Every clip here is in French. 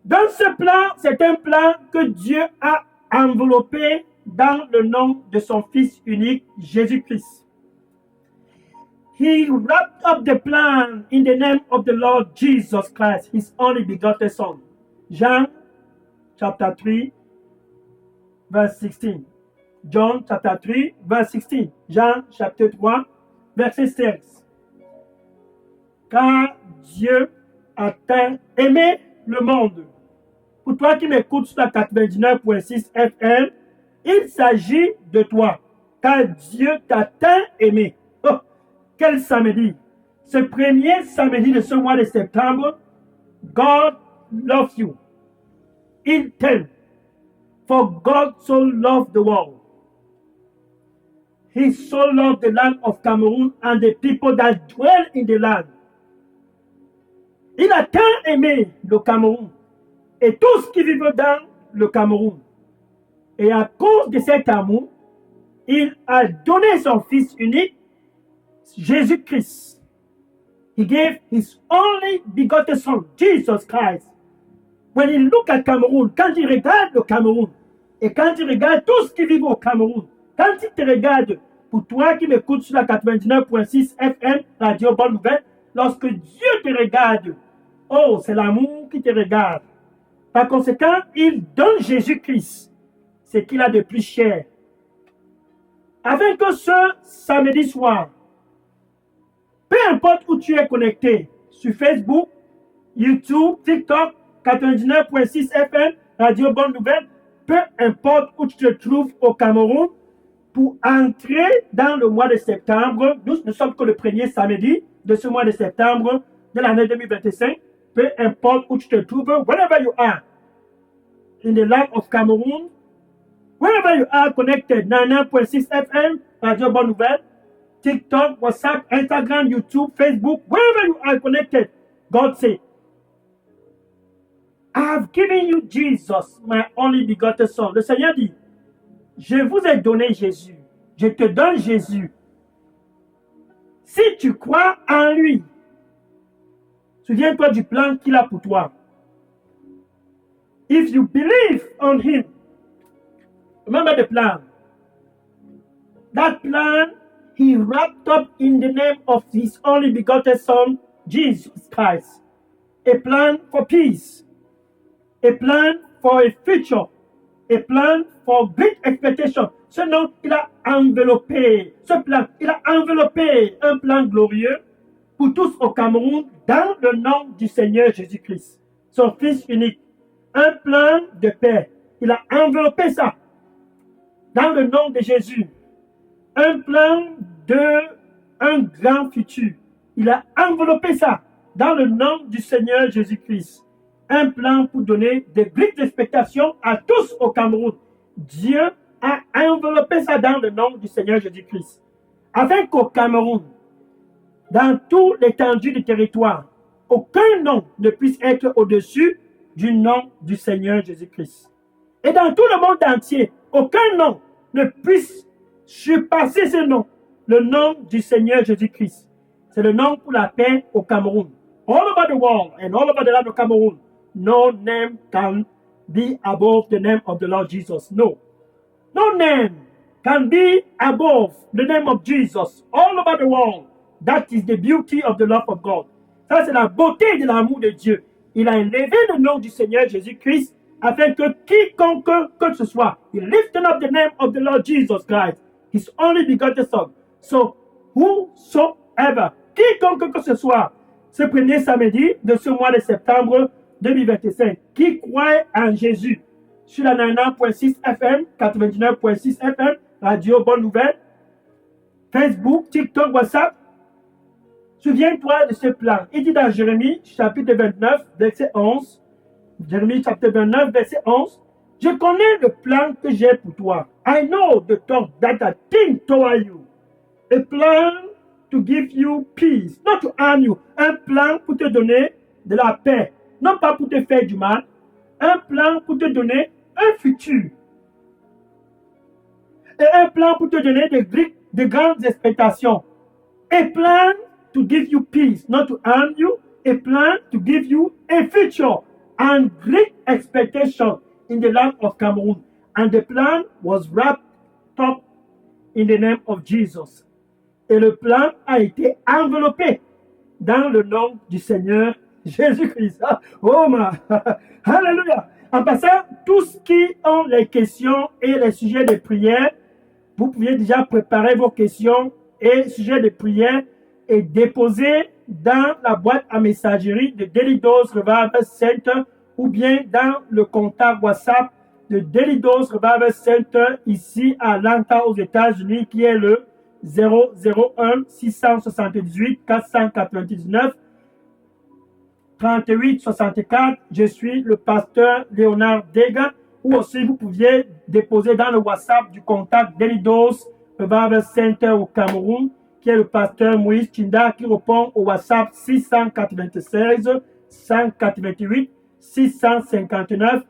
Dans ce plan, c'est un plan que Dieu a enveloppé dans le nom de son Fils unique, Jésus-Christ. He wrapped up the plan in the name of the Lord Jesus Christ, his only begotten Son. Jean chapter 3, verse 16. John chapter 3, verse 16. Jean chapter 3, verset 16. Car Dieu a tant aimé le monde. Pour toi qui m'écoutes sur la 99.6 FM, il s'agit de toi. Car Dieu t'a tant aimé. Oh, quel samedi! Ce premier samedi de ce mois de septembre, God loves you. Il t'aime. For God so loved the world. He so loved the land of Cameroon and the people that dwell in the land. Il a tant aimé le Cameroun et tout ce qui vivent dans le Cameroun. Et à cause de cet amour, il a donné son Fils unique, Jésus-Christ. He gave his only begotten Son, Jesus Christ. When you look at Cameroun, quand il regarde le Cameroun, et quand il regarde tout ce qui vit au Cameroun, quand il te regarde, pour toi qui m'écoutes sur la 99.6 FM, Radio Bonne Nouvelle, lorsque Dieu te regarde, oh, c'est l'amour qui te regarde. Par conséquent, il donne Jésus-Christ, ce qu'il a de plus cher. Afin que ce samedi soir, peu importe où tu es connecté, sur Facebook, YouTube, TikTok, 99.6 FM, Radio Bonne Nouvelle, peu importe où tu te trouves au Cameroun, pour entrer dans le mois de septembre, nous ne sommes que le premier samedi de ce mois de septembre de l'année 2025, peu importe où tu te trouves, wherever you are, in the land of Cameroon, wherever you are connected, 99.6 FM, Radio Bonne Nouvelle, TikTok, WhatsApp, Instagram, YouTube, Facebook, wherever you are connected, God said, I have given you Jesus, my only begotten Son. Le Seigneur dit, je vous ai donné Jésus. Je te donne Jésus. Si tu crois en lui, souviens-toi du plan qu'il a pour toi. If you believe on him, remember the plan. That plan, he wrapped up in the name of his only begotten Son, Jesus Christ. A plan for peace. A plan for a future. A plan for great expectation. Ce nom, il a enveloppé, ce plan, il a enveloppé un plan glorieux pour tous au Cameroun dans le nom du Seigneur Jésus-Christ, son Fils unique. Un plan de paix. Il a enveloppé ça dans le nom de Jésus. Un plan de un grand futur. Il a enveloppé ça dans le nom du Seigneur Jésus-Christ. Un plan pour donner de grandes expectations à tous au Cameroun. Dieu a enveloppé ça dans le nom du Seigneur Jésus-Christ. Afin qu'au Cameroun, dans toute l'étendue du territoire, aucun nom ne puisse être au-dessus du nom du Seigneur Jésus-Christ. Et dans tout le monde entier, aucun nom ne puisse surpasser ce nom, le nom du Seigneur Jésus-Christ. C'est le nom pour la paix au Cameroun. All over the world and all over the land of Cameroon, no name can be above the name of the Lord Jesus. No. No name can be above the name of Jesus all over the world. That is the beauty of the love of God. Ça, c'est la beauté de l'amour de Dieu. Il a élevé le nom du Seigneur Jésus-Christ afin que quiconque que ce soit, he lifted up the name of the Lord Jesus Christ, his only begotten Son. So, whosoever, quiconque que ce soit, ce premier samedi de ce mois de septembre 2025, qui croit en Jésus, sur la 99.6 FM, 99.6 FM, Radio Bonne Nouvelle, Facebook, TikTok, WhatsApp, souviens-toi de ce plan. Il dit dans Jérémie, chapitre 29, verset 11, Jérémie, chapitre 29, verset 11, je connais le plan que j'ai pour toi. I know the thought that I think toward you. A plan to give you peace, not to harm you. Un plan pour te donner de la paix, non pas pour te faire du mal. Un plan pour te donner un futur. Et un plan pour te donner de grandes expectations. A plan to give you peace, not to harm you. A plan to give you a future. and great expectation in the land of Cameroon. And the plan was wrapped up in the name of Jesus. Et le plan a été enveloppé dans le nom du Seigneur Jésus-Christ. Oh ma, Alléluia. En passant, tous qui ont les questions et les sujets de prière, vous pouvez déjà préparer vos questions et sujets de prière et déposer dans la boîte à messagerie de Daily Dose Revival Center ou bien dans le contact WhatsApp de Daily Dose Revival Center ici à Atlanta aux États-Unis qui est le 001 678 499 38 64. Je suis le pasteur Léonard Degan. Ou aussi vous pouviez déposer dans le WhatsApp du contact Daily Dose Revival Center au Cameroun, qui est le pasteur Moïse Chinda, qui répond au WhatsApp 696 188 659,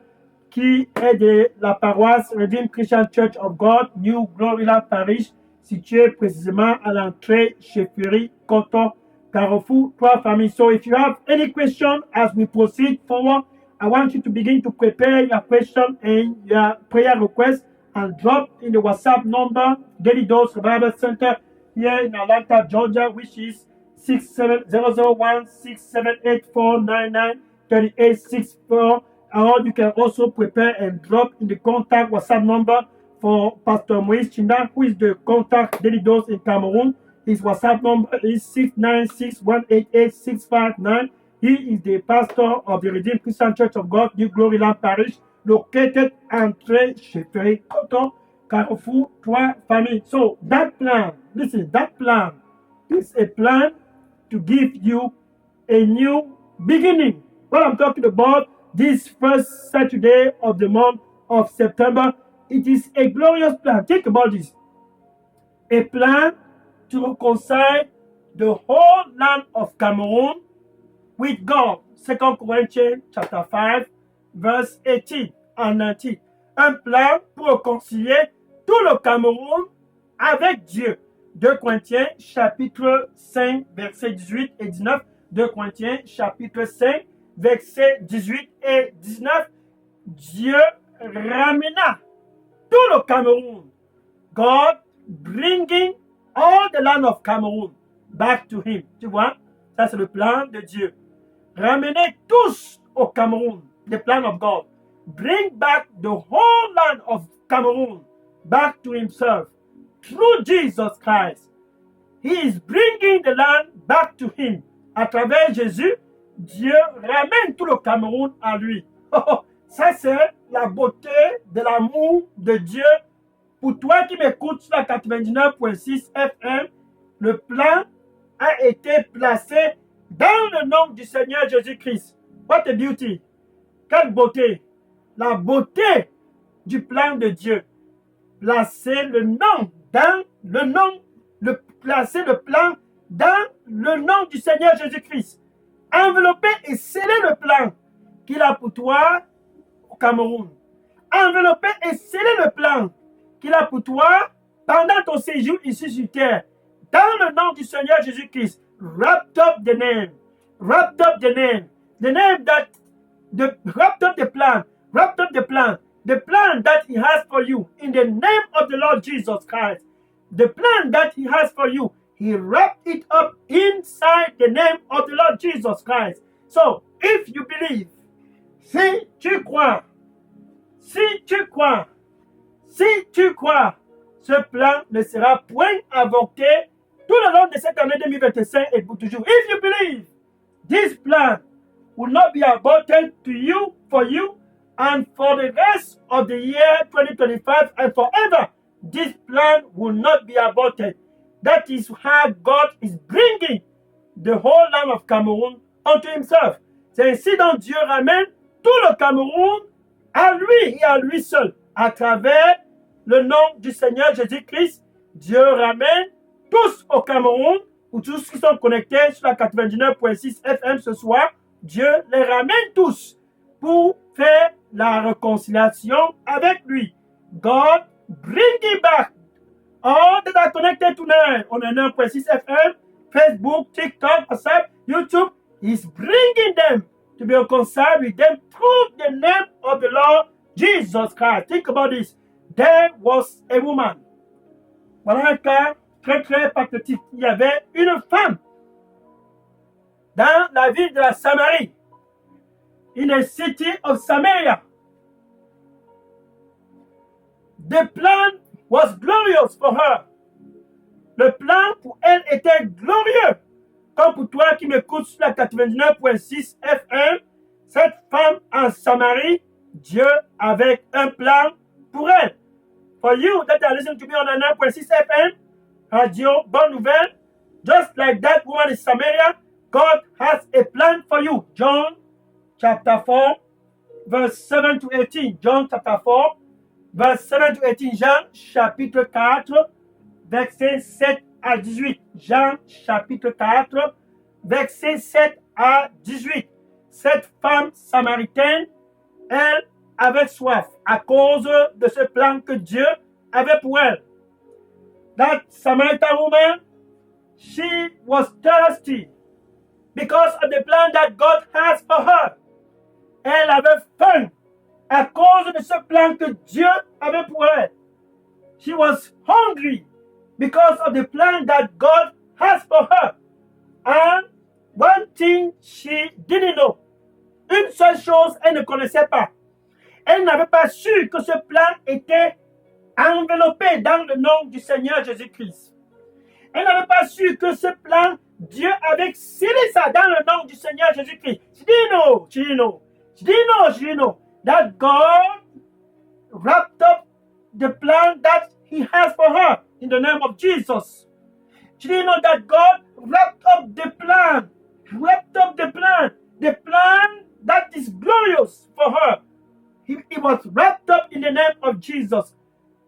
qui est de la paroisse Redeemed Christian Church of God, New Gloryland Parish, située précisément à l'entrée chez Fury, Coton, Carrefour, 3 familles. So if you have any question as we proceed forward, I want you to begin to prepare your question and your prayer request and drop in the WhatsApp number, Daily Dose Revival Center here in Atlanta, Georgia, which is 001-678-499-3864. Or you can also prepare and drop in the contact WhatsApp number for Pastor Moïse Chinda, who is the contact Daily Dose in Cameroon. His WhatsApp number is 696-188-659. He is the pastor of the Redeemed Christian Church of God, New Gloryland Parish, located entre Chefery, Coton, Carrefour, 3 familles. So that plan, listen, that plan is a plan to give you a new beginning. What I'm talking about, this first Saturday of the month of September, it is a glorious plan. Think about this. A plan to reconcile the whole land of Cameroon with God. 2 Corinthians chapter 5, verse 18 and 19. Un plan pour réconcilier tout le Cameroun avec Dieu. 2 Corinthiens chapitre 5, versets 18 et 19. 2 Corinthiens chapitre 5, versets 18 et 19. Dieu ramena tout le Cameroun. God bringing all the land of Cameroon back to him. Tu vois, ça c'est le plan de Dieu. Ramenez tous au Cameroun, the plan of God. Bring back the whole land of Cameroon back to himself through Jesus Christ. He is bringing the land back to him. À travers Jésus, Dieu ramène tout le Cameroun à lui. Ça c'est la beauté de l'amour de Dieu. Pour toi qui m'écoutes sur la 99.6 FM, le plan a été placé dans le nom du Seigneur Jésus-Christ. What a beauty! Quelle beauté! La beauté du plan de Dieu. Placer le nom dans le nom, placer le plan dans le nom du Seigneur Jésus-Christ. Envelopper et sceller le plan qu'il a pour toi au Cameroun. Envelopper et sceller le plan qu'il a pour toi pendant ton séjour ici sur terre. Dans le nom du Seigneur Jésus-Christ. Wrapped up the name. Wrapped up the name. The name that, wrapped up the plan. Wrapped up the plan. The plan that he has for you. In the name of the Lord Jesus Christ. The plan that he has for you. He wrapped it up inside the name of the Lord Jesus Christ. So, if you believe, si tu crois, si tu crois, ce plan ne sera point avorté tout le long de cette année 2025 et pour toujours. If you believe, this plan will not be aborted to you, for you, and for the rest of the year 2025 and forever. This plan will not be aborted. That is how God is bringing the whole land of Cameroon unto himself. C'est ainsi dont Dieu ramène tout le Cameroun à lui et à lui seul. À travers le nom du Seigneur Jésus-Christ, Dieu ramène tous au Cameroun, ou tous qui sont connectés sur la 99.6 FM ce soir, Dieu les ramène tous pour faire la réconciliation avec lui. God bring it back. All that are connected tonight on the 9.6 FM, Facebook, TikTok, WhatsApp, YouTube, He's bringing them to be reconciled with them through the name of the Lord Jesus Christ. Think about this. There was a woman. Voilà un cas très très pathétique. Il y avait une femme dans la ville de la Samarie, in the city of Samaria. The plan was glorious for her. Le plan pour elle était glorieux. Comme pour toi qui m'écoutes sur la 99.6 FM, cette femme en Samarie, Dieu avait un plan pour elle. For you that are listening to me on 99.6 FM, Radio Bonne Nouvelle, just like that woman in Samaria, God has a plan for you. John chapter 4, verse 7 to 18. John chapter 4, verse 7 to 18. Jean chapitre 4, verset 7 à 18. Jean chapitre 4, verset 7 à 18. Cette femme samaritaine, elle avait soif à cause de ce plan que Dieu avait pour elle. That Samaritan woman, she was thirsty because of the plan that God has for her. Elle avait faim à cause de ce plan que Dieu avait pour elle. She was hungry because of the plan that God has for her. And one thing she didn't know, une seule chose elle ne connaissait pas. Elle n'avait pas su que ce plan était enveloppé dans le nom du Seigneur Jésus-Christ. Elle n'avait pas su que ce plan, Dieu avait scellé ça dans le nom du Seigneur Jésus-Christ. She didn't know, she didn't know. She didn't know that God wrapped up the plan that He has for her in the name of Jesus. She didn't know that God wrapped up the plan that is glorious for her. It was wrapped up in the name of Jesus.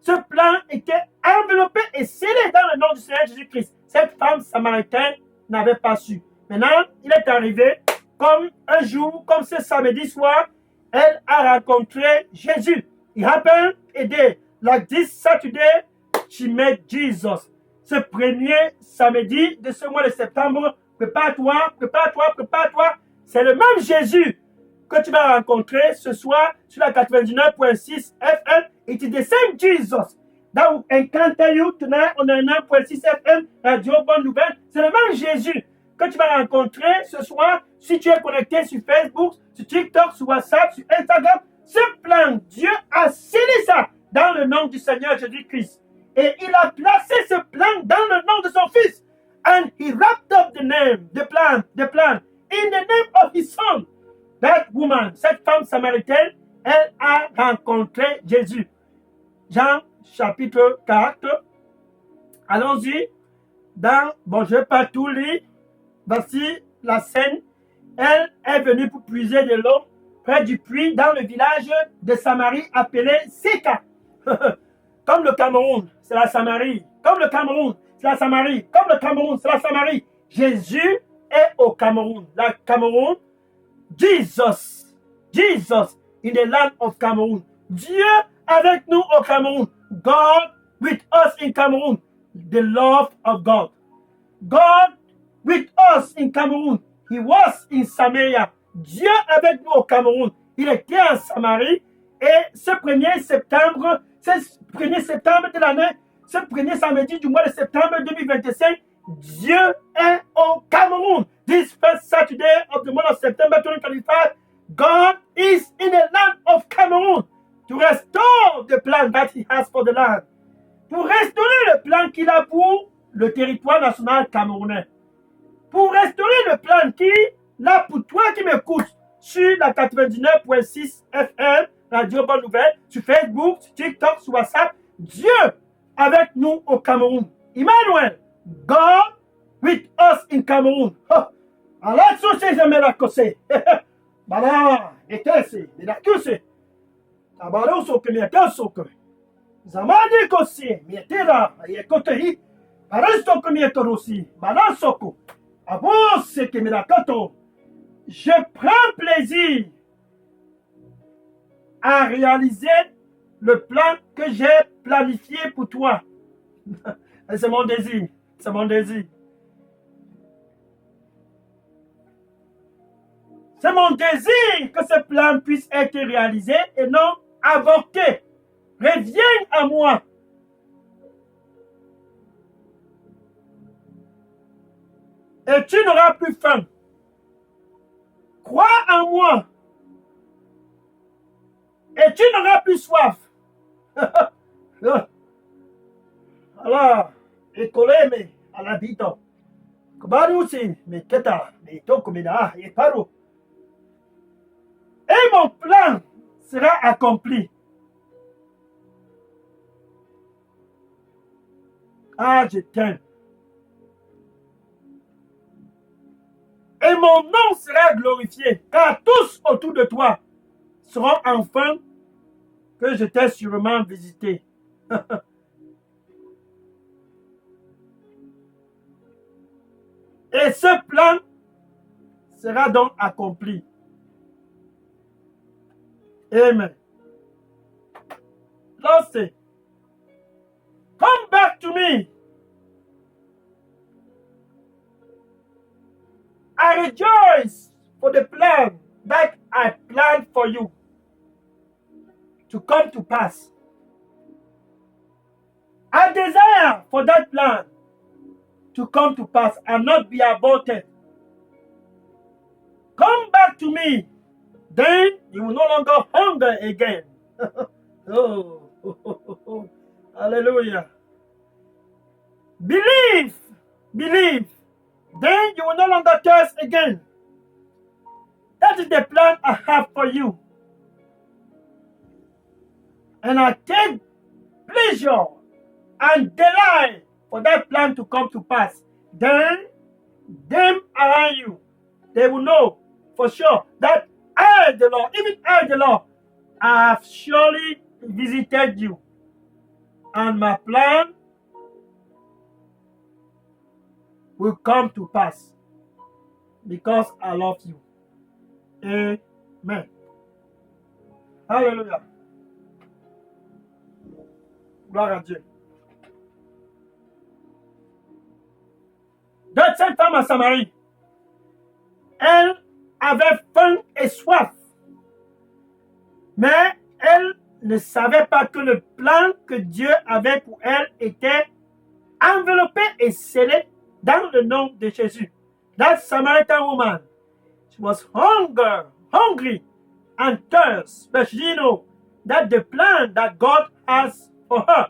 Ce plan était enveloppé et scellé dans le nom du Seigneur Jésus-Christ. Cette femme samaritaine n'avait pas su. Maintenant, il est arrivé, comme un jour, comme ce samedi soir, elle a rencontré Jésus. It happened a day like this Saturday, she met Jesus. Ce premier samedi de ce mois de septembre, prépare-toi. C'est le même Jésus que tu vas rencontrer ce soir sur la 99.6 FM. It is the same Jesus that will encounter you tonight on 99.6 FM Radio Bonne Nouvelle. C'est le même Jésus que tu vas rencontrer ce soir si tu es connecté sur Facebook, sur TikTok, sur WhatsApp, sur Instagram. Ce plan, Dieu a scellé ça dans le nom du Seigneur Jésus-Christ. Et il a placé ce plan dans le nom de son Fils. And he wrapped up the plan, in the name of his Son. That woman, cette femme samaritaine, elle a rencontré Jésus. Jean chapitre 4. Allons-y. Je ne vais pas tout lire. Voici la scène. Elle est venue pour puiser de l'eau près du puits dans le village de Samarie appelé Sika. Comme le Cameroun, c'est la Samarie. Comme le Cameroun, c'est la Samarie. Comme le Cameroun, c'est la Samarie. Jésus est au Cameroun. La Cameroun, Jesus in the land of Cameroon. Dieu avec nous au Cameroun. God with us in Cameroon. The love of God. God with us in Cameroon. He was in Samaria. Dieu avec nous au Cameroun. Il était en Samarie. Et ce 1er septembre de l'année, ce premier samedi du mois de septembre 2025, Dieu est au Cameroun. This first Saturday of the month of September 2025, God is in the land of Cameroon to restore the plan that He has for the land. Pour restaurer le plan qu'il a pour le territoire national camerounais. Pour restaurer le plan qu'il a pour toi qui m'écoutes sur la 99.6 FM, Radio Bonne Nouvelle, sur Facebook, sur TikTok, sur WhatsApp. Dieu avec nous au Cameroun. Emmanuel, God with us in Cameroon. Alors, ça, c'est jamais la cosée. Bala, etese, midakuse. Tabalo soke miaka soke. Zamani kosi, mietera, yekotehi. Parasto que mietorosi, balasoko. Abose que midakato. Je prends plaisir à réaliser le plan que j'ai planifié pour toi. C'est mon désir. C'est mon désir. C'est mon désir que ce plan puisse être réalisé et non avorté. Reviens à moi. Et tu n'auras plus faim. Crois en moi. Et tu n'auras plus soif. Alors, ekoleme à la vita. Kabarusi, mais keta, mais tokomina, et paro. Et mon plan sera accompli. Ah, je t'aime. Et mon nom sera glorifié, car tous autour de toi seront enfin que je t'ai sûrement visité. Et ce plan sera donc accompli. Amen. Lord say, come back to me. I rejoice for the plan that I planned for you to come to pass. I desire for that plan to come to pass and not be aborted. Come back to me, then you will no longer hunger again. Oh, hallelujah. Believe, believe, then you will no longer thirst again. That is the plan I have for you. And I take pleasure and delight for that plan to come to pass. Then, them around you, they will know for sure that I, the Lord, even I, the Lord, I have surely visited you. And my plan will come to pass because I love you. Amen. Hallelujah. Gloire à Dieu. Donc, cette femme à Samarie, elle avait faim et soif. Mais elle ne savait pas que le plan que Dieu avait pour elle était enveloppé et scellé dans le nom de Jésus. That Samaritan woman, she was hungry and thirst, but she didn't know that the plan that God has for her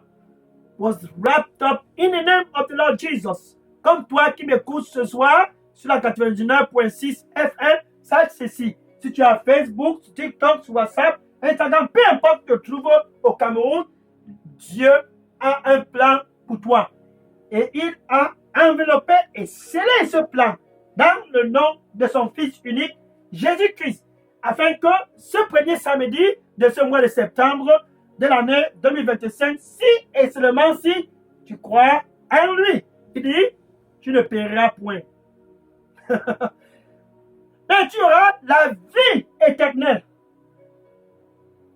was wrapped up in the name of the Lord Jesus. Comme toi qui m'écoutes ce soir sur la 99.6 FM, sache ceci. Si tu as Facebook, sur TikTok, sur WhatsApp, Instagram, peu importe que tu trouves au Cameroun, Dieu a un plan pour toi. Et il a enveloppé et scellé ce plan dans le nom de son Fils unique, Jésus-Christ, afin que ce premier samedi de ce mois de septembre de l'année 2025, si et seulement si tu crois en lui, il dit, tu ne paieras point. Mais tu auras la vie éternelle.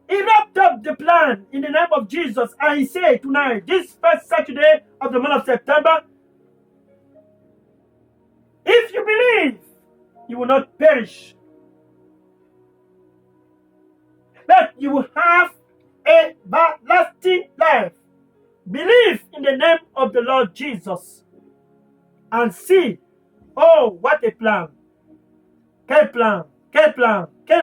He wrapped up the plan in the name of Jesus, and he said tonight, this first Saturday of the month of September, if you believe, you will not perish, but you will have a everlasting life. Believe in the name of the Lord Jesus and see, oh, what a plan. Quel plan, quel plan, quel